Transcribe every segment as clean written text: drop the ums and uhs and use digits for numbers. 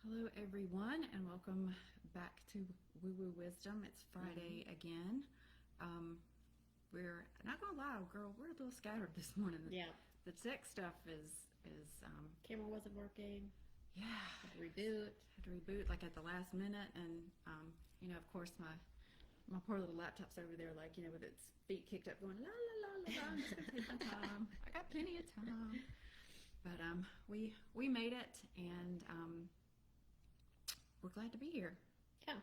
Hello, everyone, and welcome back to Woo Woo Wisdom. It's Friday again. We're not gonna lie, girl. We're a little scattered this morning. Yeah. The tech stuff is Camera wasn't working. yeah. Had to reboot. Had to reboot like at the last minute, and of course, my poor little laptop's over there, like with its feet kicked up, going la la la la. I'm just gonna take my time. I got plenty of time. But we made it, and we're glad to be here. Yeah.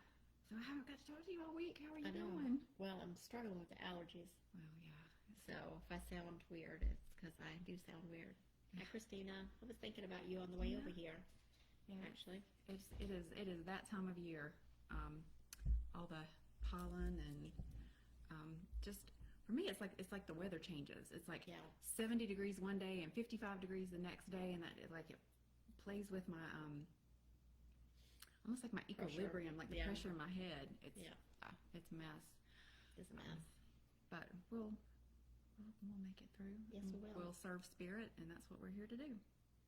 So I haven't got to talk to you all week. How are you I know. doing? Well, I'm struggling with the allergies. Well, yeah. So if I sound weird, it's because I do sound weird. Hi, Christina. I was thinking about you on the way over here. Yeah, actually. It is that time of year. All the pollen and just for me, it's like the weather changes. It's like 70 degrees one day and 55 degrees the next day, and it plays with my almost like my equilibrium, like the pressure in my head. It's it's a mess. It's a mess. But we'll make it through. Yes, we will. We'll serve spirit, and that's what we're here to do.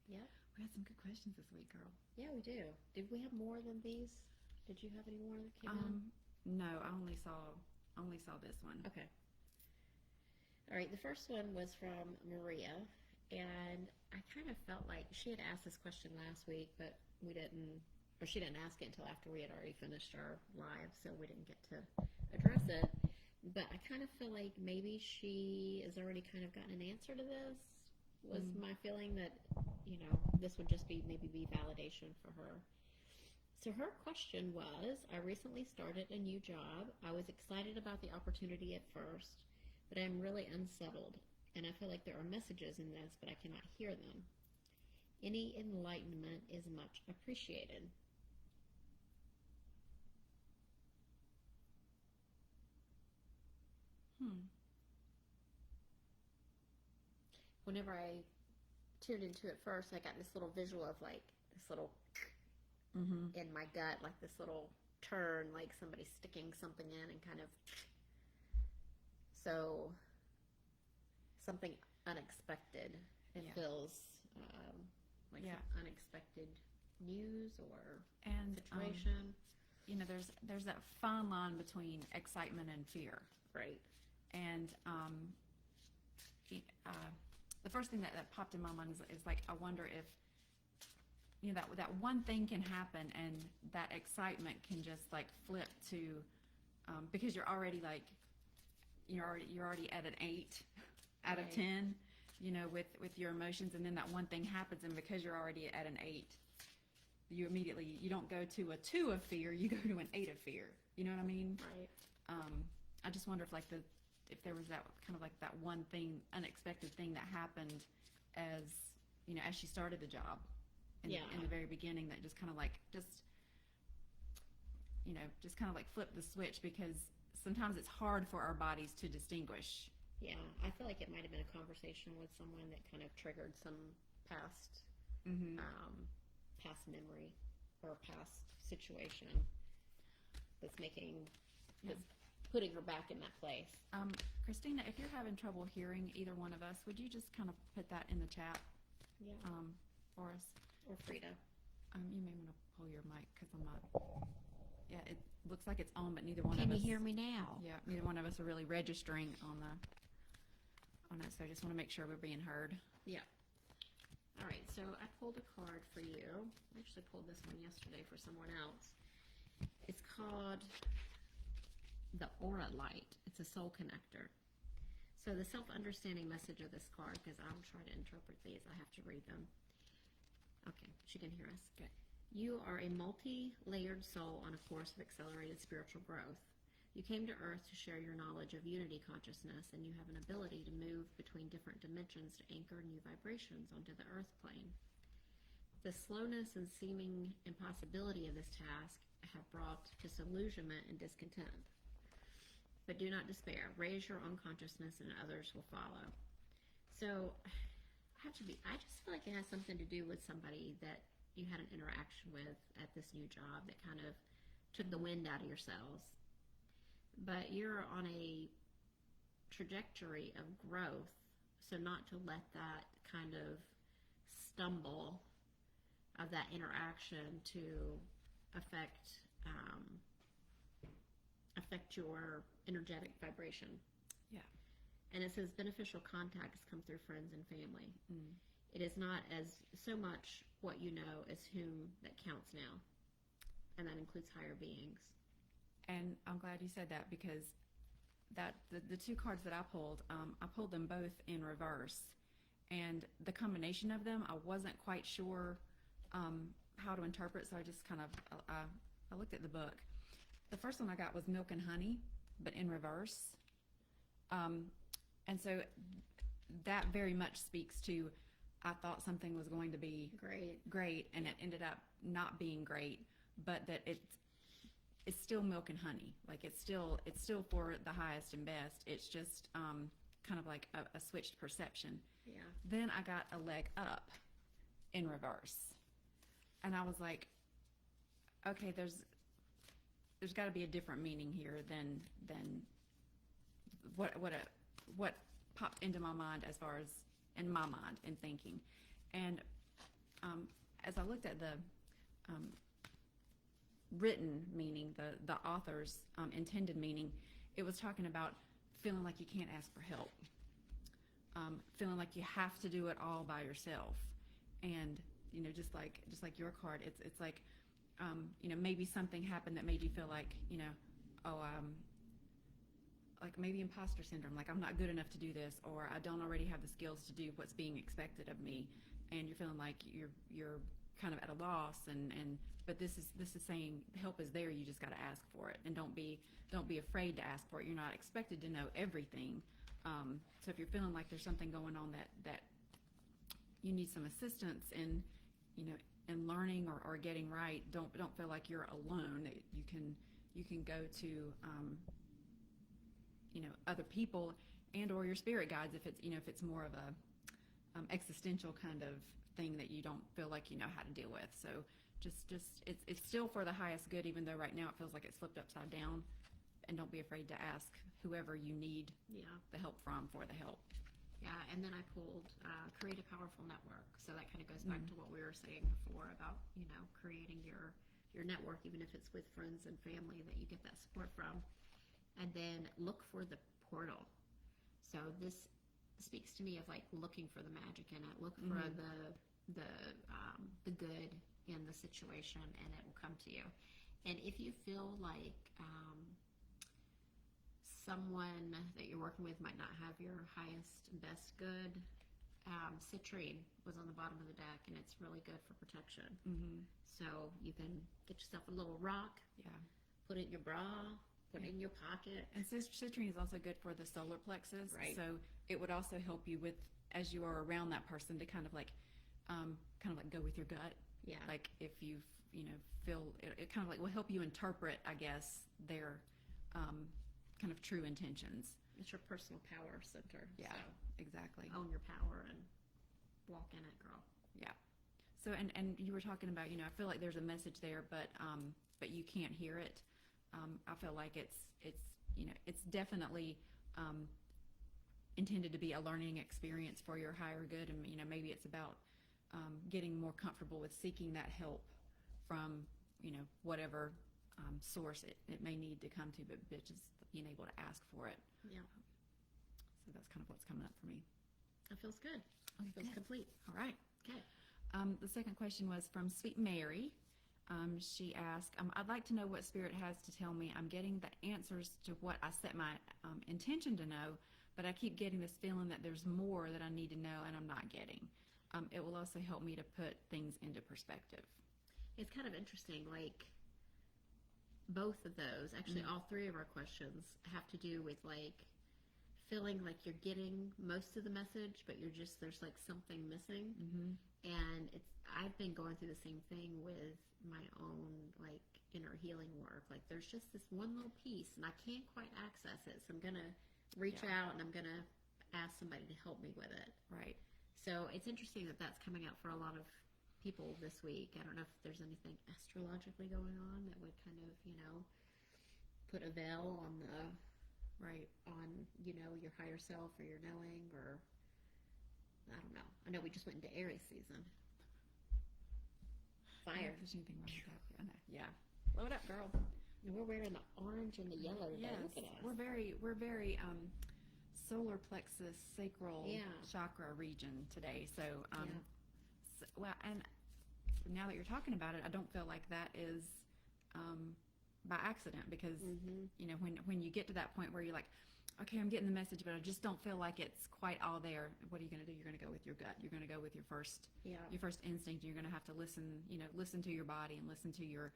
Yeah. We had some good questions this week, girl. Yeah, we do. Did we have more than these? Did you have any more that came in? No, I only saw this one. Okay. All right. The first one was from Maria, and I kind of felt like she had asked this question last week, but we didn't. Or she didn't ask it until after we had already finished our live, so we didn't get to address it. But I kind of feel like maybe she has already kind of gotten an answer to this. Was my feeling that, this would just be validation for her. So her question was, I recently started a new job. I was excited about the opportunity at first, but I'm really unsettled. And I feel like there are messages in this, but I cannot hear them. Any enlightenment is much appreciated. Whenever I tuned into it first, I got this little visual of like this little in my gut, like this little turn, like somebody sticking something in and kind of something unexpected. It feels like some unexpected news or situation. There's that fine line between excitement and fear. Right. And the first thing that popped in my mind is like, I wonder if that one thing can happen and that excitement can just like flip to because you're already at an 8 out of 10 with your emotions, and then that one thing happens, and because you're already at an 8, you don't go to a 2 of fear, you go to an 8 of fear. You know what I mean? Right. I just wonder if there was that kind of like that one thing, unexpected thing that happened as she started the job in the very beginning, that just kind of like just kind of like flip the switch, because sometimes it's hard for our bodies to distinguish. Yeah, I feel like it might have been a conversation with someone that kind of triggered some past memory or past situation that's putting her back in that place. Christina, if you're having trouble hearing either one of us, would you just kind of put that in the chat for us? Or Frida. You may want to pull your mic, because I'm not... Yeah, it looks like it's on, but neither one of us... Can you hear me now? Yeah, neither one of us are really registering on it, so I just want to make sure we're being heard. Yeah. All right, so I pulled a card for you. I actually pulled this one yesterday for someone else. It's called the Aura Light. It's a soul connector. So the self-understanding message of this card, because I'll try to interpret these, I have to read them. Okay, she can hear us. Good. You are a multi-layered soul on a course of accelerated spiritual growth. You came to Earth to share your knowledge of unity consciousness, and you have an ability to move between different dimensions to anchor new vibrations onto the Earth plane. The slowness and seeming impossibility of this task have brought disillusionment and discontent. But do not despair. Raise your own consciousness and others will follow. So I just feel like it has something to do with somebody that you had an interaction with at this new job that kind of took the wind out of your sails. But you're on a trajectory of growth, so not to let that kind of stumble of that interaction to affect your energetic vibration. Yeah. And it says beneficial contacts come through friends and family. Mm. It is not as so much what you know as whom that counts now. And that includes higher beings. And I'm glad you said that, because that the two cards that I pulled them both in reverse. And the combination of them, I wasn't quite sure how to interpret, so I just kind of I looked at the book. The first one I got was milk and honey, but in reverse. And so that very much speaks to, I thought something was going to be great, and it ended up not being great, but that it's still milk and honey. Like it's still for the highest and best. It's just kind of like a switched perception. Yeah. Then I got a leg up in reverse, and I was like, okay, there's got to be a different meaning here than what popped into my mind, as far as in my mind and thinking. And as I looked at the written meaning, the author's intended meaning, it was talking about feeling like you can't ask for help, feeling like you have to do it all by yourself. And just like your card, it's like maybe something happened that made you feel like like maybe imposter syndrome, like I'm not good enough to do this, or I don't already have the skills to do what's being expected of me, and you're feeling like you're kind of at a loss, but this is saying help is there, you just got to ask for it, and don't be afraid to ask for it. You're not expected to know everything, so if you're feeling like there's something going on that you need some assistance in learning or getting right, don't feel like you're alone. You can go to other people and or your spirit guides if it's more of a existential kind of thing that you don't feel like you know how to deal with. So just it's still for the highest good, even though right now it feels like it's flipped upside down. And don't be afraid to ask whoever you need the help from for the help. Yeah, and then I pulled create a powerful network. So that kind of goes back to what we were saying before about creating your network, even if it's with friends and family that you get that support from. And then look for the portal. So this speaks to me of like looking for the magic in it. Look for the good in the situation, and it will come to you. And if you feel like someone that you're working with might not have your highest and best good, citrine was on the bottom of the deck, and it's really good for protection. So you can get yourself a little rock, put it in your bra, put it in your pocket. And citrine is also good for the solar plexus. Right. So it would also help you with, as you are around that person, to kind of like go with your gut. Yeah. Like if you feel it kind of like will help you interpret, I guess, their kind of true intentions. It's your personal power center. Yeah. So exactly. Own your power and walk in it, girl. Yeah. So and you were talking about I feel like there's a message there, but you can't hear it. I feel like it's definitely intended to be a learning experience for your higher good, and maybe it's about getting more comfortable with seeking that help from whatever source it may need to come to, but just being able to ask for it. Yeah. So that's kind of what's coming up for me. That feels good. Okay, feels complete. All right. Okay. The second question was from Sweet Mary. She asked, I'd like to know what Spirit has to tell me. I'm getting the answers to what I set my intention to know, but I keep getting this feeling that there's more that I need to know and I'm not getting. It will also help me to put things into perspective. It's kind of interesting, like both of those, actually all three of our questions have to do with like feeling like you're getting most of the message, but there's like something missing. And I've been going through the same thing with my own like inner healing work. Like there's just this one little piece and I can't quite access it. So I'm going to reach out and I'm going to ask somebody to help me with it. Right. So it's interesting that that's coming out for a lot of people this week. I don't know if there's anything astrologically going on that would kind of, put a veil on your higher self or your knowing, or I don't know. I know we just went into Aries season. fire. If there's anything wrong with that. I know. Yeah. Load up, girl. And we're wearing the orange and the yellow today. Yes, Look at us. we're very solar plexus sacral chakra region today. So, well, and now that you're talking about it, I don't feel like that is by accident, because you know, when you get to that point where you're like, okay, I'm getting the message, but I just don't feel like it's quite all there. What are you going to do? You're going to go with your gut. You're going to go with your first instinct. You're going to have to listen to your body and listen to your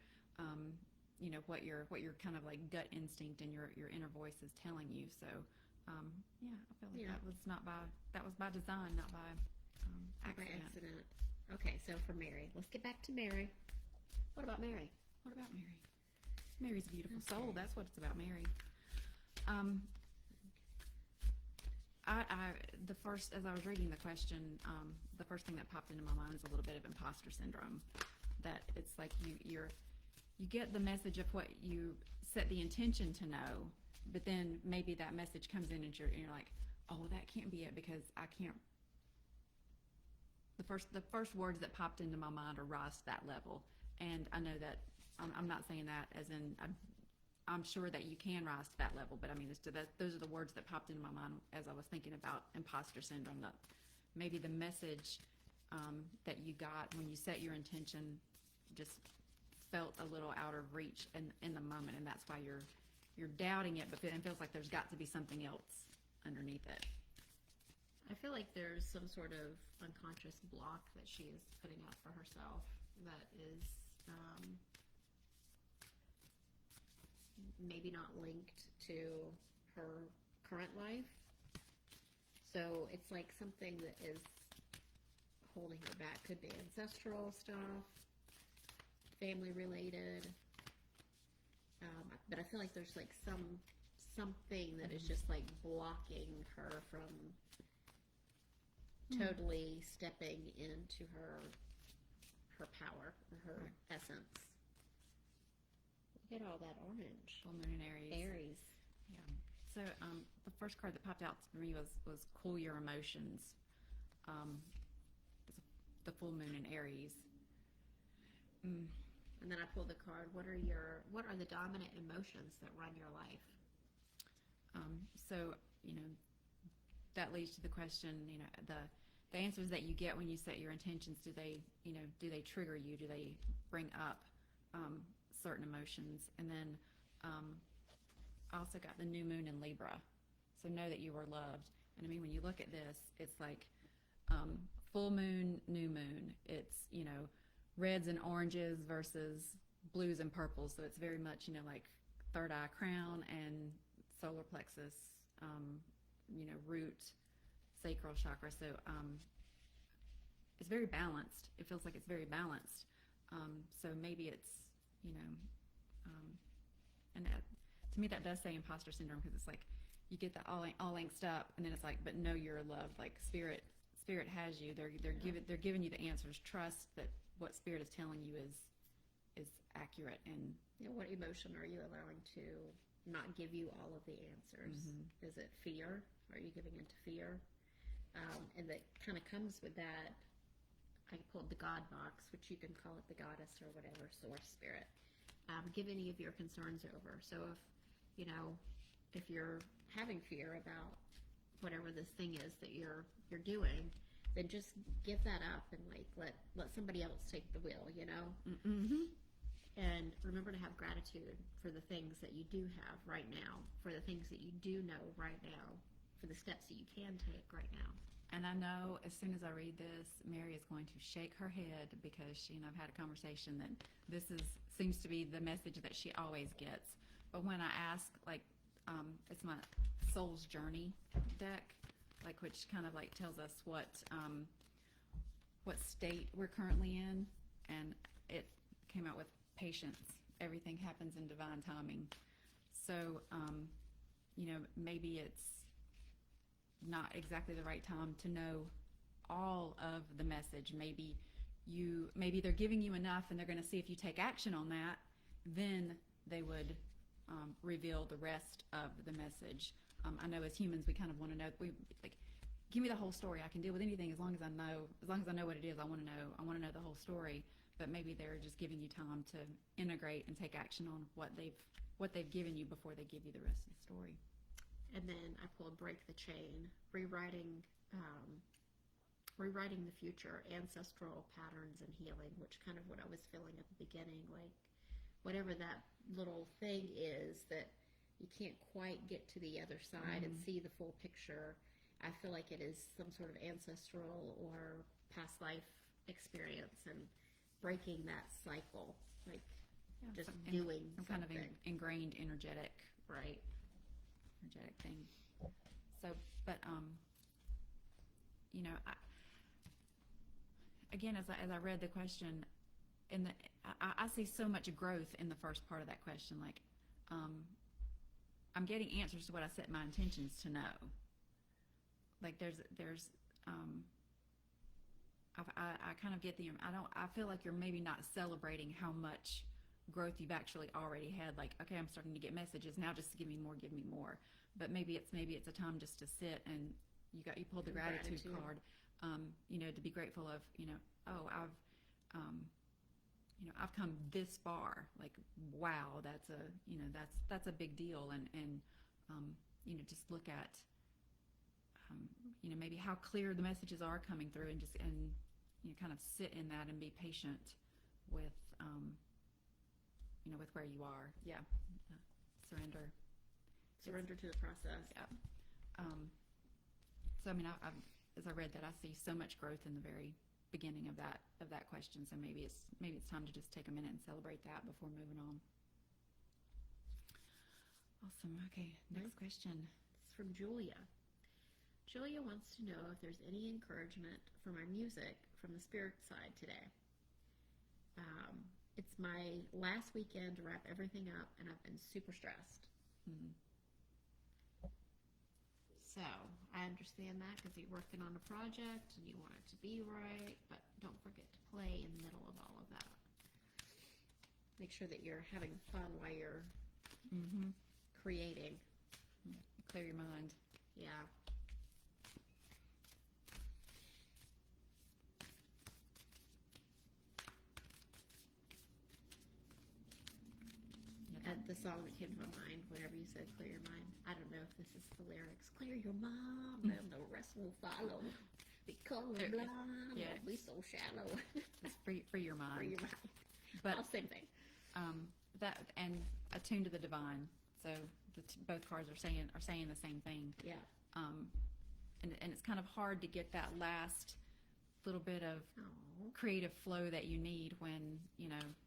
you know, what your kind of like gut instinct and your inner voice is telling you. So I feel like that was by design, not by accident. Okay, so for Mary, let's get back to Mary. What about Mary? Mary's a beautiful soul. That's what it's about, Mary. As I was reading the question, the first thing that popped into my mind is a little bit of imposter syndrome. That it's like you get the message of what you set the intention to know, but then maybe that message comes in and you're like, oh, that can't be it, because I can't. The first words that popped into my mind are rise to that level, and I know that I'm not saying that as in I'm sure that you can rise to that level, but I mean those are the words that popped into my mind as I was thinking about imposter syndrome. That maybe the message that you got when you set your intention just felt a little out of reach in the moment, and that's why you're doubting it, but it feels like there's got to be something else underneath it. I feel like there's some sort of unconscious block that she is putting out for herself that is maybe not linked to her current life. So it's like something that is holding her back. Could be ancestral stuff, family related, but I feel like there's like something that is just like blocking her from totally stepping into her power, or her essence. Look at all that orange. Full moon in Aries. Yeah. So the first card that popped out to me was cool your emotions. The full moon in Aries. And then I pulled the card. What are the dominant emotions that run your life? So, you know, that leads to the question, you know, the answers that you get when you set your intentions, do they trigger you? Do they bring up certain emotions? And then I also got the new moon in Libra. So know that you are loved. And I mean, when you look at this, it's like full moon, new moon. It's, you know, reds and oranges versus blues and purples. So it's very much, you know, like third eye crown and solar plexus, you know, root, sacral chakra. So it's very balanced. It feels like it's very balanced. So maybe it's, you know, and to me that does say imposter syndrome, because it's like you get that all angst up, and then it's like, but know you're loved. Like spirit has you. They're giving you the answers. Trust that what spirit is telling you is accurate. And you know, what emotion are you allowing to not give you all of the answers? Is it fear? Are you giving into fear? And that kind of comes with that. I pulled the God box, which you can call it the goddess or whatever, source spirit. Give any of your concerns over. So if you're having fear about whatever this thing is that you're doing, then just give that up and like let somebody else take the wheel, you know? And remember to have gratitude for the things that you do have right now, for the things that you do know right now, for the steps that you can take right now. And I know as soon as I read this, Mary is going to shake her head, because she and I've had a conversation that this seems to be the message that she always gets. But when I ask, like, it's my soul's journey deck, like, which kind of like tells us what state we're currently in, and it came out with patience. Everything happens in divine timing. So, you know, maybe it's not exactly the right time to know all of the message. Maybe they're giving you enough, and they're going to see if you take action on that, then they would reveal the rest of the message. I know as humans we kind of want to know. Give me the whole story. I can deal with anything as long as I know what it is. I want to know the whole story. but maybe they're just giving you time to integrate and take action on what they've given you before they give you the rest of the story. And then I pulled break the chain, rewriting the future, ancestral patterns and healing, which kind of what I was feeling at the beginning, like whatever that little thing is that you can't quite get to the other side and see the full picture. I feel like it is some sort of ancestral or past life experience and breaking that cycle, like just doing some something. kind of ingrained energetic thing. So, but again, as I read the question, I see so much growth in the first part of that question. Like, I'm getting answers to what I set my intentions to know. Like, I kind of get I feel like you're maybe not celebrating how much growth you've actually already had. Like, okay, I'm starting to get messages now, just give me more. But maybe it's a time just to sit and you pulled the gratitude card, to be grateful of, I've come this far. Like, wow, that's a big deal. And just look at, maybe how clear the messages are coming through, and kind of sit in that and be patient with, with where you are. Yeah. Surrender to the process. Yeah. So I mean, as I read that, I see so much growth in the very beginning of that question. So maybe it's time to just take a minute and celebrate that before moving on. Awesome. Okay. Next question. It's from Julia. Julia wants to know if there's any encouragement for my music from the spirit side today. It's my last weekend to wrap everything up, and I've been super stressed. Mm-hmm. So I understand that because you're working on a project and you want it to be right, but don't forget to play in the middle of all of that. Make sure that you're having fun while you're creating. Clear your mind. Yeah. The song that came to my mind whenever you said clear your mind. I don't know if this is the lyrics. Clear your mind and the rest will follow. Be colorblind, yeah. Be so shallow. It's free your mind. Free your mind. But same thing. That and attune to the divine. So both cards are saying the same thing. Yeah. And it's kind of hard to get that last little bit of creative flow that you need when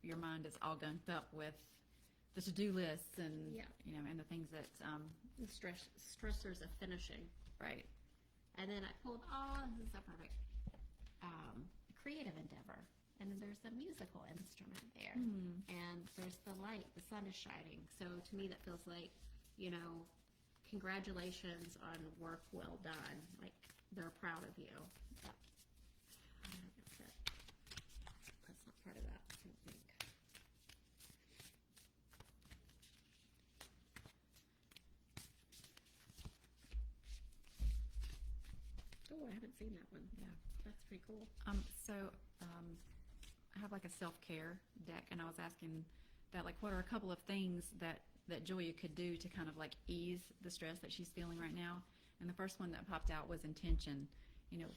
your mind is all gunked up with the to-do lists and and the things that the stressors of finishing. Right. And then I pulled this is so perfect. Creative endeavor, and then there's a musical instrument there, and there's the light. The sun is shining. So to me, that feels like congratulations on work well done. Like they're proud of you. That's not part of that. I don't think. Oh, I haven't seen that one. Yeah. That's pretty cool. I have like a self-care deck, and I was asking that, like, what are a couple of things that Julia could do to kind of like ease the stress that she's feeling right now? And the first one that popped out was intention.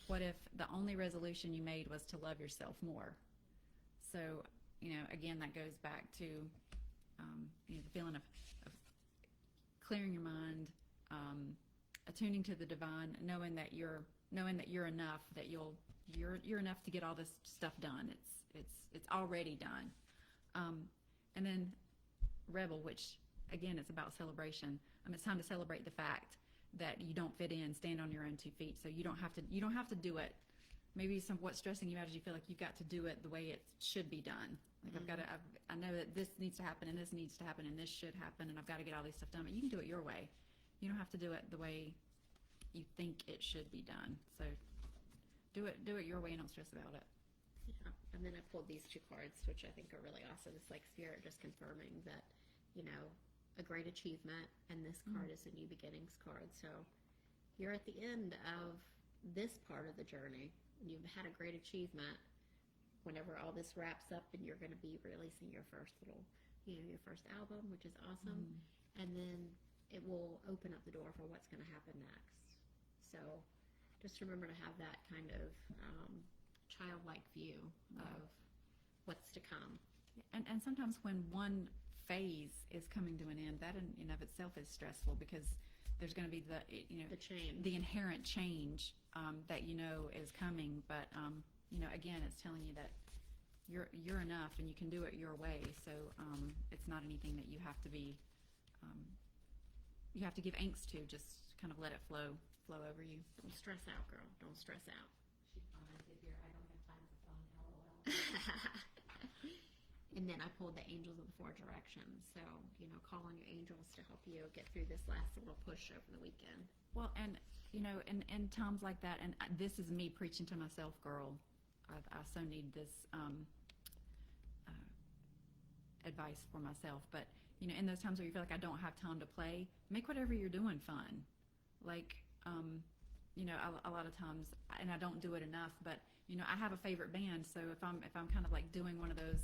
What if the only resolution you made was to love yourself more? So, again, that goes back to, the feeling of clearing your mind, attuning to the divine, knowing that you're enough, that you're enough to get all this stuff done. It's already done. And then rebel, which again, it's about celebration. It's time to celebrate the fact that you don't fit in, stand on your own 2 feet. So you don't have to do it. Maybe what's stressing you out is you feel like you've got to do it the way it should be done. Like I know that this needs to happen and this needs to happen and this should happen and I've got to get all these stuff done. But you can do it your way. You don't have to do it the way you think it should be done. So do it your way and don't stress about it. Yeah. And then I pulled these 2 cards, which I think are really awesome. It's like Spirit just confirming that, a great achievement, and this card is a new beginnings card. So you're at the end of this part of the journey. You've had a great achievement. whenever all this wraps up and you're going to be releasing your first little, your first album, which is awesome. And then it will open up the door for what's going to happen next. So just remember to have that kind of childlike view of what's to come. And sometimes when one phase is coming to an end, that in of itself is stressful, because there's going to be the change, the inherent change that is coming. But again, it's telling you that you're enough and you can do it your way. So it's not anything that you have to be you have to give angst to. Just kind of let it flow over you. Don't stress out, girl. Don't stress out. She commented here, I don't have time for fun, LOL. And then I pulled the angels of the four directions. So, call on your angels to help you get through this last little push over the weekend. Well, and in times like that, and this is me preaching to myself, girl. I so need this advice for myself. But in those times where you feel like I don't have time to play, make whatever you're doing fun. Like, a lot of times, and I don't do it enough, but I have a favorite band. So if I'm kind of like doing one of those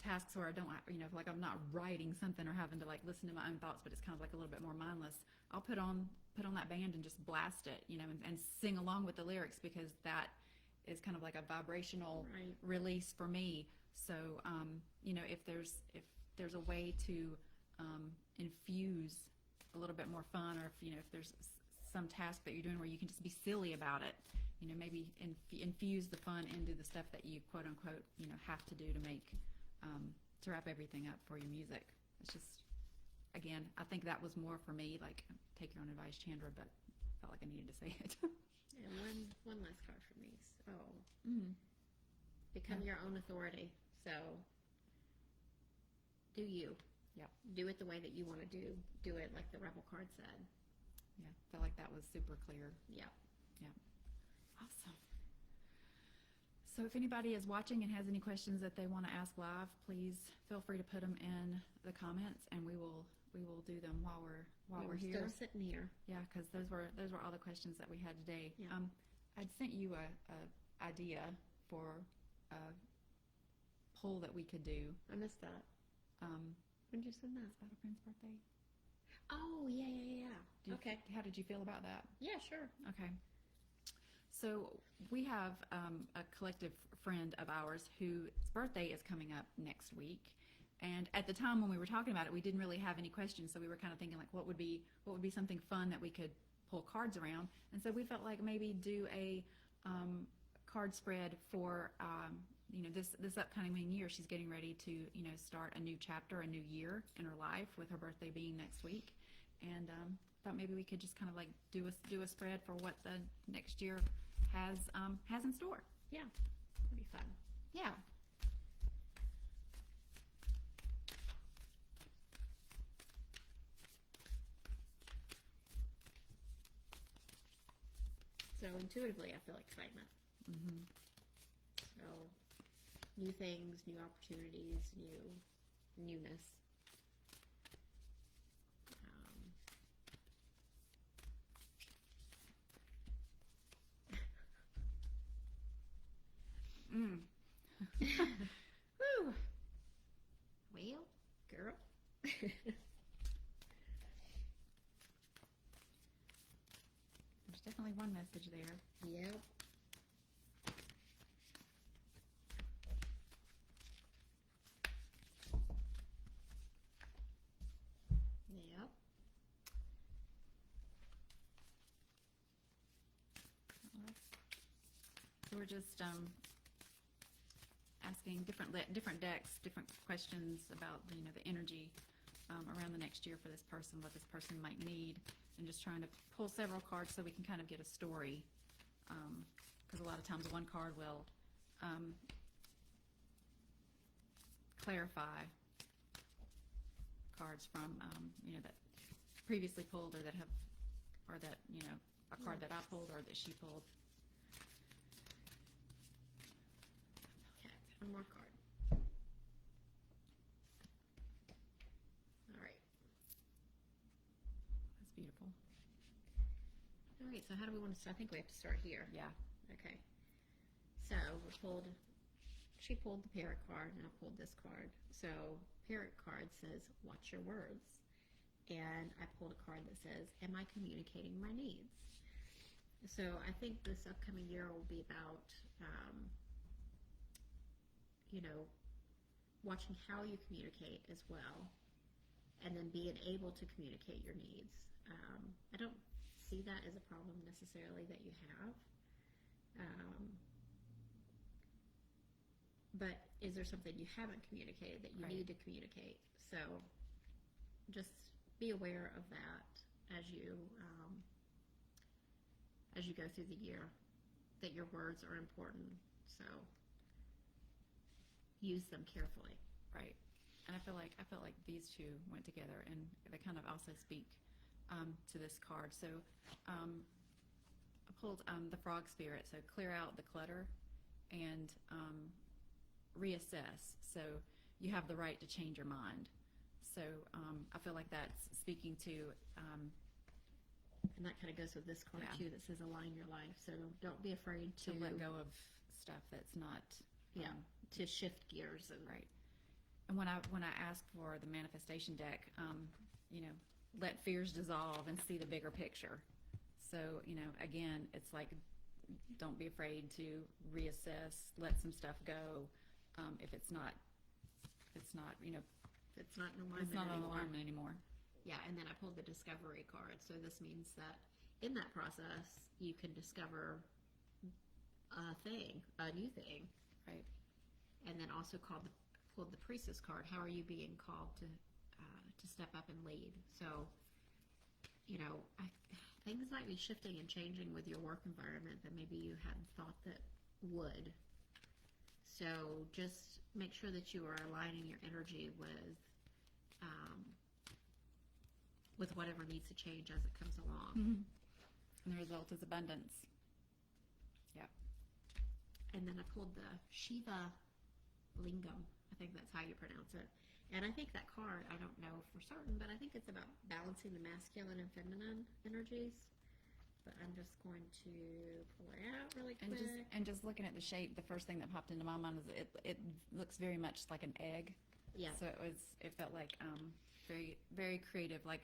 tasks where I don't, like I'm not writing something or having to like listen to my own thoughts, but it's kind of like a little bit more mindless, I'll put on that band and just blast it, and sing along with the lyrics, because that is kind of like a vibrational release for me. So, if there's a way to infuse a little bit more fun, or if there's some task that you're doing where you can just be silly about it, maybe infuse the fun into the stuff that you quote unquote have to do to make to wrap everything up for your music. It's just, again, I think that was more for me, like, take your own advice, Chandra, but felt like I needed to say it. And one last card for me. Become your own authority. So do you. Yep. Do it the way that you want to do it, like the Rebel card said. Yeah, felt like that was super clear. Yep. Awesome. So if anybody is watching and has any questions that they want to ask live, please feel free to put them in the comments, and we will do them while we're here. Still sitting here. Yeah, because those were all the questions that we had today. Yeah. I'd sent you a idea for a poll that we could do. I missed that. When did you send that? Is that a friend's birthday? Oh, yeah. Okay. How did you feel about that? Yeah, sure. Okay. So we have a collective friend of ours whose birthday is coming up next week. And at the time when we were talking about it, we didn't really have any questions. So we were kind of thinking, like, what would be something fun that we could pull cards around. And so we felt like maybe do a card spread for this upcoming year. She's getting ready to start a new chapter, a new year in her life, with her birthday being next week. And thought maybe we could just kind of like do a spread for what the next year has in store. Yeah, it'd be fun. Yeah. So intuitively, I feel excitement. So new things, new opportunities, newness. Woo. Well, girl. There's definitely one message there. Yep. Yep. So we're just asking different decks, different questions about the energy around the next year for this person, what this person might need, and just trying to pull several cards so we can kind of get a story. Because a lot of times one card will clarify cards from that previously pulled, or that a card that I pulled or that she pulled. Okay, one more card. All right. That's beautiful. All right, so how do we want to start? I think we have to start here. Yeah. Okay. So we pulled she pulled the Parrot card, and I pulled this card. So Parrot card says, watch your words. And I pulled a card that says, am I communicating my needs? So I think this upcoming year will be about, watching how you communicate as well, and then being able to communicate your needs. I don't see that as a problem necessarily that you have. But is there something you haven't communicated that you Right. need to communicate? So just be aware of that as you go through the year, that your words are important. So use them carefully. Right. And I feel like these two went together, and they kind of also speak to this card. So I pulled the frog spirit. So clear out the clutter and reassess. So you have the right to change your mind. So I feel like that's speaking to And that kind of goes with this card Yeah. too, that says align your life. So don't be afraid to let go of stuff that's not to shift gears. And right. And when I asked for the manifestation deck, let fears dissolve and see the bigger picture. So again, it's like, don't be afraid to reassess, let some stuff go. If it's not it's not in it's alignment not on anymore. alignment anymore. Yeah, and then I pulled the discovery card. So this means that in that process, you can discover a new thing. Right. And then also pulled the priestess card. How are you being called to step up and lead? So, things might be shifting and changing with your work environment that maybe you hadn't thought that would. So just make sure that you are aligning your energy with whatever needs to change as it comes along. Mm-hmm. And the result is abundance. Yeah. And then I pulled the Shiva Lingam. I think that's how you pronounce it. And I think that card, I don't know for certain, but I think it's about balancing the masculine and feminine energies. But I'm just going to pull it out really quick. And just looking at the shape, the first thing that popped into my mind is it looks very much like an egg. Yeah. So it felt like very, very creative. Like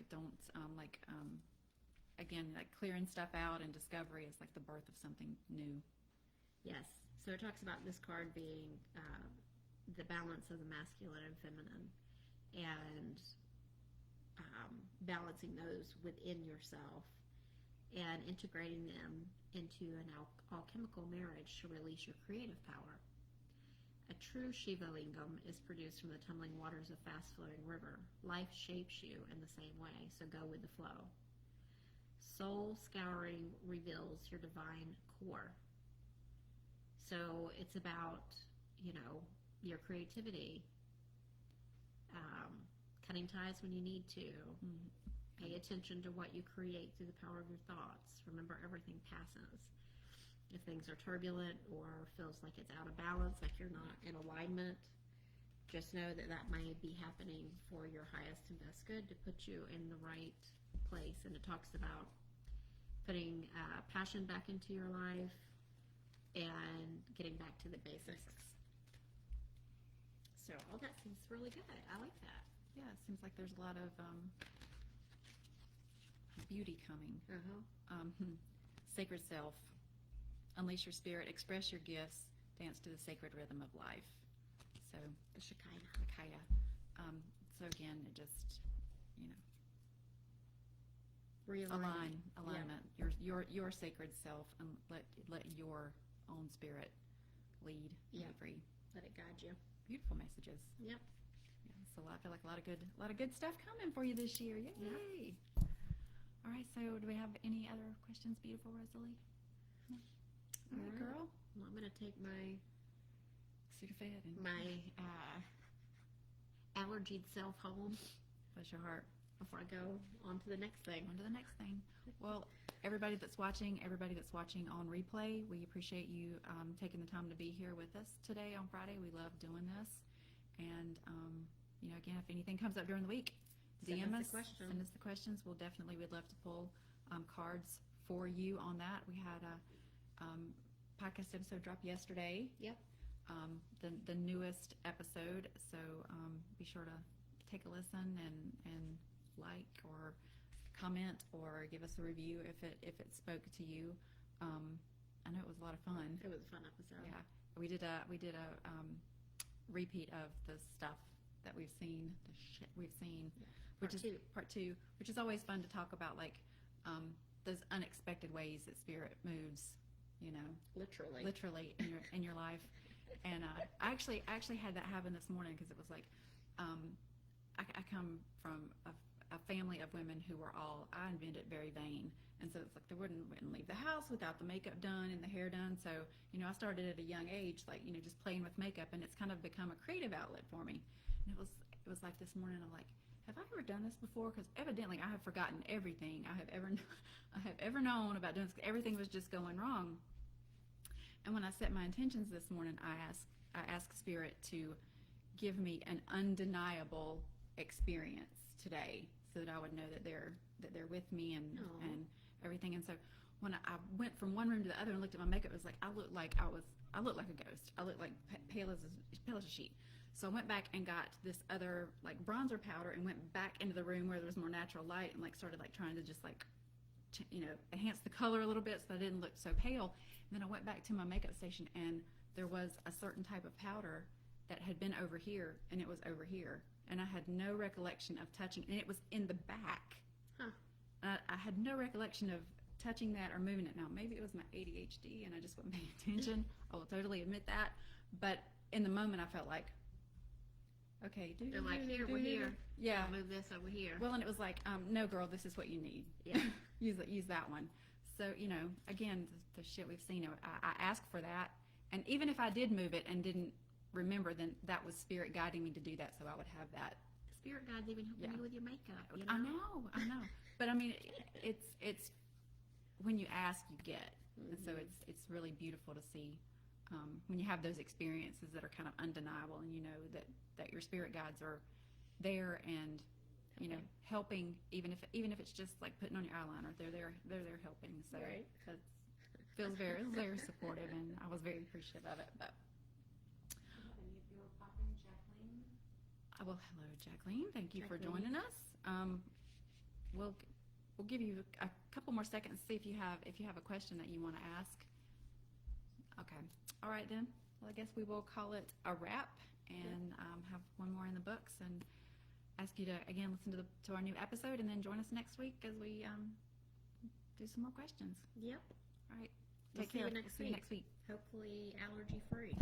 again, like clearing stuff out, and discovery is like the birth of something new. Yes. So it talks about this card being the balance of the masculine and feminine, and balancing those within yourself, and integrating them into an alchemical marriage to release your creative power. A true Shiva Lingam is produced from the tumbling waters of fast-flowing river. Life shapes you in the same way, so go with the flow. Soul scouring reveals your divine core. So it's about, your creativity, cutting ties when you need to. Mm-hmm. Pay attention to what you create through the power of your thoughts. Remember, everything passes. If things are turbulent or feels like it's out of balance, like you're not in alignment, just know that may be happening for your highest and best good, to put you in the right place. And it talks about putting passion back into your life and getting back to the basics. So all that seems really good. I like that. Yeah, it seems like there's a lot of beauty coming. Sacred self. Unleash your spirit, express your gifts, dance to the sacred rhythm of life. So The Shekinah. Kaya. So again, it just alignment. Yeah. Your sacred self, and let your own spirit lead. Yeah. Be free. Let it guide you. Beautiful messages. Yep. Yeah, so I feel like a lot of good stuff coming for you this year. Yay! Yeah. All right. So do we have any other questions, beautiful Rosalie? No? All right, girl. Well, I'm going to take my Sudafed and allergied self home bless your heart. before I go on to the next thing. On to the next thing. Well, everybody that's watching on replay, we appreciate you taking the time to be here with us today on Friday. We love doing this. And, again, if anything comes up during the week, DM us. Send us the questions. We'd love to pull cards for you on that. We had a podcast episode drop yesterday. Yep. the newest episode. So be sure to take a listen and like or comment or give us a review if it spoke to you. I know it was a lot of fun. It was a fun episode. Yeah, we did a repeat of the stuff that we've seen, the shit we've seen, Part two, which is always fun to talk about, like those unexpected ways that spirit moves, you know, literally in your life. And I actually had that happen this morning, because it was like I come from a family of women who were all, I invented, very vain. And so it's like they wouldn't leave the house without the makeup done and the hair done. So, you know, I started at a young age, like, you know, just playing with makeup, and it's kind of become a creative outlet for me. And it was like this morning, I'm like, have I ever done this before? Because evidently I have forgotten everything I have ever known about doing this. Everything was just going wrong. And when I set my intentions this morning, I asked Spirit to give me an undeniable experience today, so that I would know that they're with me and everything. And so when I went from one room to the other and looked at my makeup, it was like I looked like a ghost. I looked like pale as a sheet. So I went back and got this other like bronzer powder and went back into the room where there was more natural light, and like started like trying to just like enhance the color a little bit so that I didn't look so pale. And then I went back to my makeup station, and there was a certain type of powder that had been over here, and it was over here, and I had no recollection of touching, and it was in the back. I had no recollection of touching that or moving it. Now, maybe it was my ADHD and I just wasn't paying attention. I will totally admit that. But in the moment, I felt like, okay, they're like, here, we're here. Yeah. I'll move this over here. Well, and it was like, no, girl, this is what you need. Yeah. use that one. So, you know, again, the shit we've seen, I asked for that. And even if I did move it and didn't remember, then that was Spirit guiding me to do that, so I would have that. Spirit guide's even helping you with your makeup. You know? I know. But I mean, it's when you ask, you get, and so it's really beautiful to see when you have those experiences that are kind of undeniable, and you know that your spirit guides are there and you know helping, even if it's just like putting on your eyeliner, they're there helping. So right. It feels very supportive, and I was very appreciative of it. But well, hello, Jacqueline. Thank you for joining us. We'll give you a couple more seconds to see if you have a question that you want to ask. Okay. All right then. Well, I guess we will call it a wrap, and have one more in the books, and ask you to again listen to our new episode, and then join us next week as we do some more questions. Yep. All right. We'll Take care. See you next week. Hopefully allergy free.